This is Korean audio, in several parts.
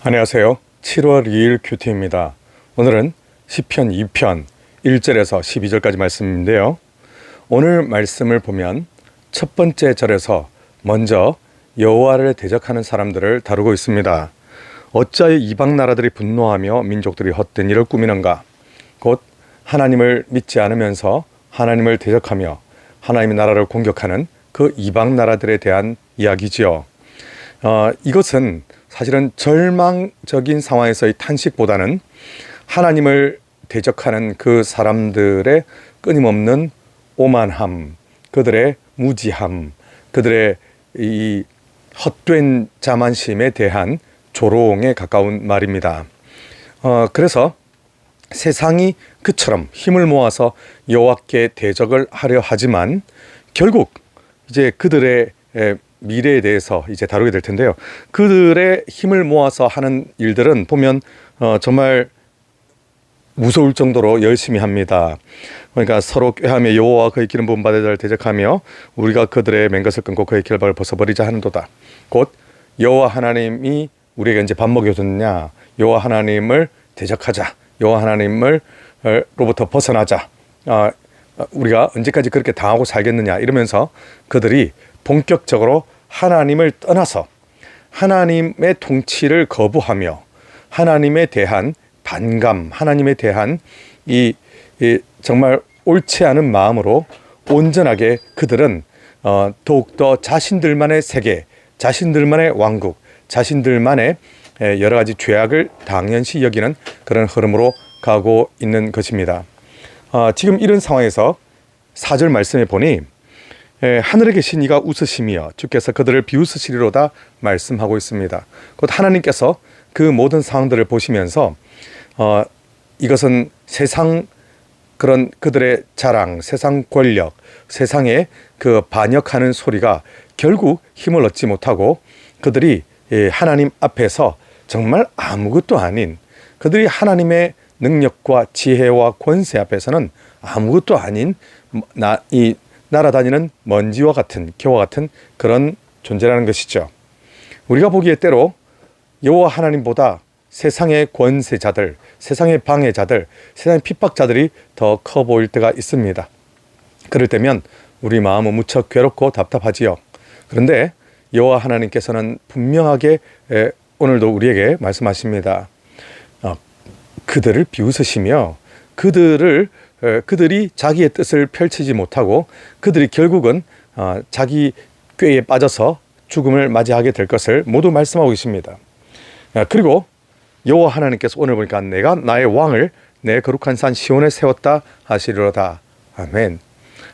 안녕하세요. 7월 2일 큐티입니다. 오늘은 시편 2편 1절에서 12절까지 말씀인데요. 오늘 말씀을 보면 첫 번째 절에서 먼저 여호와를 대적하는 사람들을 다루고 있습니다. 어찌하여 이방 나라들이 분노하며 민족들이 헛된 일을 꾸미는가? 곧 하나님을 믿지 않으면서 하나님을 대적하며 하나님의 나라를 공격하는 그 이방 나라들에 대한 이야기지요. 이것은 사실은 절망적인 상황에서의 탄식보다는 하나님을 대적하는 그 사람들의 끊임없는 오만함, 그들의 무지함, 그들의 이 헛된 자만심에 대한 조롱에 가까운 말입니다. 그래서 세상이 그처럼 힘을 모아서 여호와께 대적을 하려 하지만 결국 이제 그들의 미래에 대해서 이제 다루게 될 텐데요. 그들의 힘을 모아서 하는 일들은 보면 정말 무서울 정도로 열심히 합니다. 그러니까 서로 꾀하며 여호와 그의 기름 부은 받은 자를 대적하며 우리가 그들의 맹것을 끊고 그의 결박을 벗어버리자 하는도다. 곧 여호와 하나님이 우리에게 이제 밥 먹여줬느냐, 여호와 하나님을 대적하자, 여호와 하나님을 로부터 벗어나자, 우리가 언제까지 그렇게 당하고 살겠느냐 이러면서 그들이 본격적으로 하나님을 떠나서 하나님의 통치를 거부하며 하나님에 대한 반감, 하나님에 대한 이 정말 옳지 않은 마음으로 온전하게 그들은 더욱더 자신들만의 세계, 자신들만의 왕국, 자신들만의 여러 가지 죄악을 당연시 여기는 그런 흐름으로 가고 있는 것입니다. 지금 이런 상황에서 4절 말씀에 보니 하늘에 계신 이가 웃으시며 주께서 그들을 비웃으시리로다 말씀하고 있습니다. 곧 하나님께서 그 모든 상황들을 보시면서 이것은 세상 그런 그들의 자랑, 세상 권력, 세상에 그 반역하는 소리가 결국 힘을 얻지 못하고 그들이 하나님 앞에서 정말 아무것도 아닌, 그들이 하나님의 능력과 지혜와 권세 앞에서는 아무것도 아닌 날아다니는 먼지와 같은, 겨와 같은 그런 존재라는 것이죠. 우리가 보기에 때로 여호와 하나님보다 세상의 권세자들, 세상의 방해자들, 세상의 핍박자들이 더 커 보일 때가 있습니다. 그럴 때면 우리 마음은 무척 괴롭고 답답하지요. 그런데 여호와 하나님께서는 분명하게 오늘도 우리에게 말씀하십니다. 그들을 비웃으시며 그들이 자기의 뜻을 펼치지 못하고 그들이 결국은 자기 꾀에 빠져서 죽음을 맞이하게 될 것을 모두 말씀하고 계십니다. 그리고 여호와 하나님께서 오늘 보니까 내가 나의 왕을 내 거룩한 산 시온에 세웠다 하시리로다. 아멘.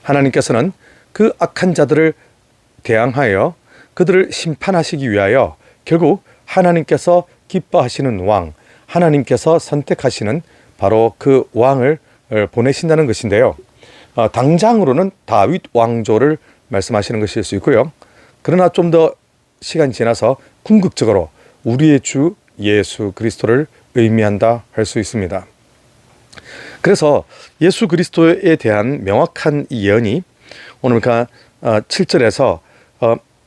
하나님께서는 그 악한 자들을 대항하여 그들을 심판하시기 위하여 결국 하나님께서 기뻐하시는 왕, 하나님께서 선택하시는 바로 그 왕을 보내신다는 것인데요. 당장으로는 다윗 왕조를 말씀하시는 것일 수 있고요. 그러나 좀 더 시간이 지나서 궁극적으로 우리의 주 예수 그리스도를 의미한다 할 수 있습니다. 그래서 예수 그리스도에 대한 명확한 예언이 오늘 7절에서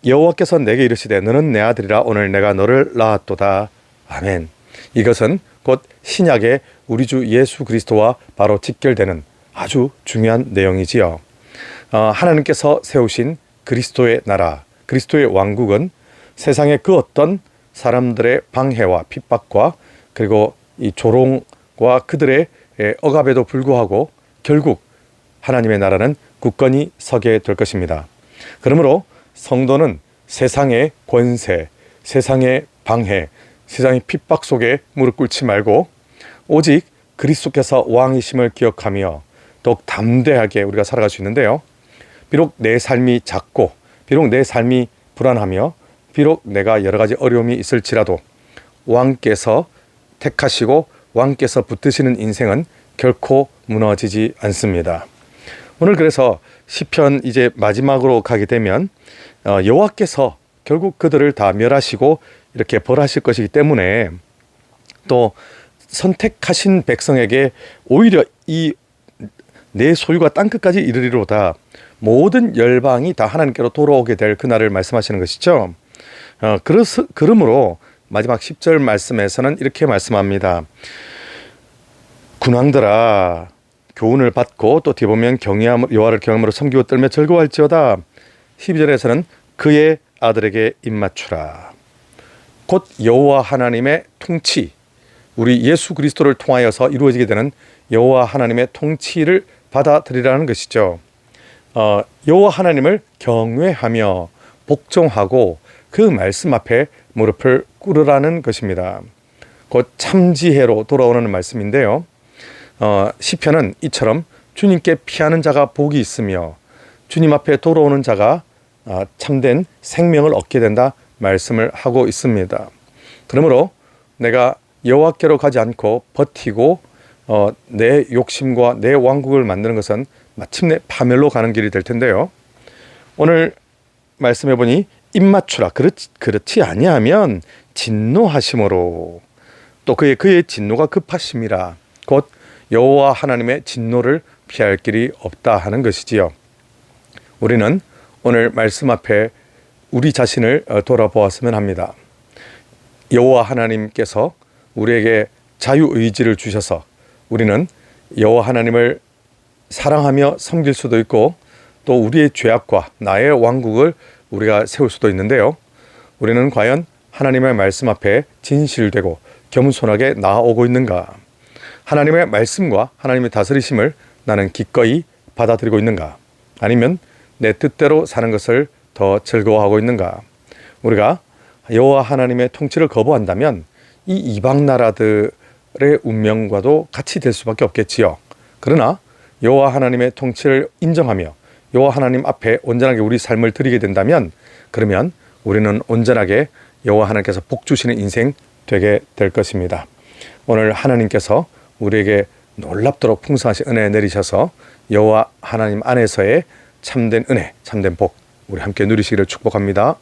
여호와께서 내게 이르시되 너는 내 아들이라 오늘 내가 너를 낳았도다. 아멘. 이것은 곧 신약의 우리 주 예수 그리스도와 바로 직결되는 아주 중요한 내용이지요. 하나님께서 세우신 그리스도의 나라, 그리스도의 왕국은 세상의 그 어떤 사람들의 방해와 핍박과 그리고 이 조롱과 그들의 억압에도 불구하고 결국 하나님의 나라는 굳건히 서게 될 것입니다. 그러므로 성도는 세상의 권세, 세상의 방해, 세상의 핍박 속에 무릎 꿇지 말고 오직 그리스도께서 왕이심을 기억하며 더욱 담대하게 우리가 살아갈 수 있는데요. 비록 내 삶이 작고 비록 내 삶이 불안하며 비록 내가 여러 가지 어려움이 있을지라도 왕께서 택하시고 왕께서 붙드시는 인생은 결코 무너지지 않습니다. 오늘 그래서 시편 이제 마지막으로 가게 되면 여호와께서 결국 그들을 다 멸하시고 이렇게 벌하실 것이기 때문에 또 선택하신 백성에게 오히려 이 내 소유가 땅끝까지 이르리로다. 모든 열방이 다 하나님께로 돌아오게 될 그날을 말씀하시는 것이죠. 그러므로 마지막 10절 말씀에서는 이렇게 말씀합니다. 군왕들아 교훈을 받고 또 뒤에 보면 여호와를 경외함으로 섬기고 떨며 즐거워할지어다. 12절에서는 그의 아들에게 입맞추라. 곧 여호와 하나님의 통치, 우리 예수 그리스도를 통하여서 이루어지게 되는 여호와 하나님의 통치를 받아들이라는 것이죠. 여호와 하나님을 경외하며 복종하고 그 말씀 앞에 무릎을 꿇으라는 것입니다. 곧 참지혜로 돌아오는 말씀인데요. 시편은 이처럼 주님께 피하는 자가 복이 있으며 주님 앞에 돌아오는 자가 참된 생명을 얻게 된다 말씀을 하고 있습니다. 그러므로 내가 여호와께로 가지 않고 버티고 내 욕심과 내 왕국을 만드는 것은 마침내 파멸로 가는 길이 될 텐데요. 오늘 말씀해 보니 입맞추라. 그렇지 아니하면 진노하심으로 또 그의 진노가 급하심이라. 곧 여호와 하나님의 진노를 피할 길이 없다 하는 것이지요. 우리는 오늘 말씀 앞에 우리 자신을 돌아보았으면 합니다. 여호와 하나님께서 우리에게 자유의지를 주셔서 우리는 여호와 하나님을 사랑하며 섬길 수도 있고 또 우리의 죄악과 나의 왕국을 우리가 세울 수도 있는데요. 우리는 과연 하나님의 말씀 앞에 진실되고 겸손하게 나아오고 있는가? 하나님의 말씀과 하나님의 다스리심을 나는 기꺼이 받아들이고 있는가? 아니면 내 뜻대로 사는 것을 더 즐거워하고 있는가? 우리가 여호와 하나님의 통치를 거부한다면 이 이방 나라들의 운명과도 같이 될 수밖에 없겠지요. 그러나 여호와 하나님의 통치를 인정하며 여호와 하나님 앞에 온전하게 우리 삶을 드리게 된다면 그러면 우리는 온전하게 여호와 하나님께서 복 주시는 인생 되게 될 것입니다. 오늘 하나님께서 우리에게 놀랍도록 풍성하신 은혜 내리셔서 여호와 하나님 안에서의 참된 은혜, 참된 복 우리 함께 누리시기를 축복합니다.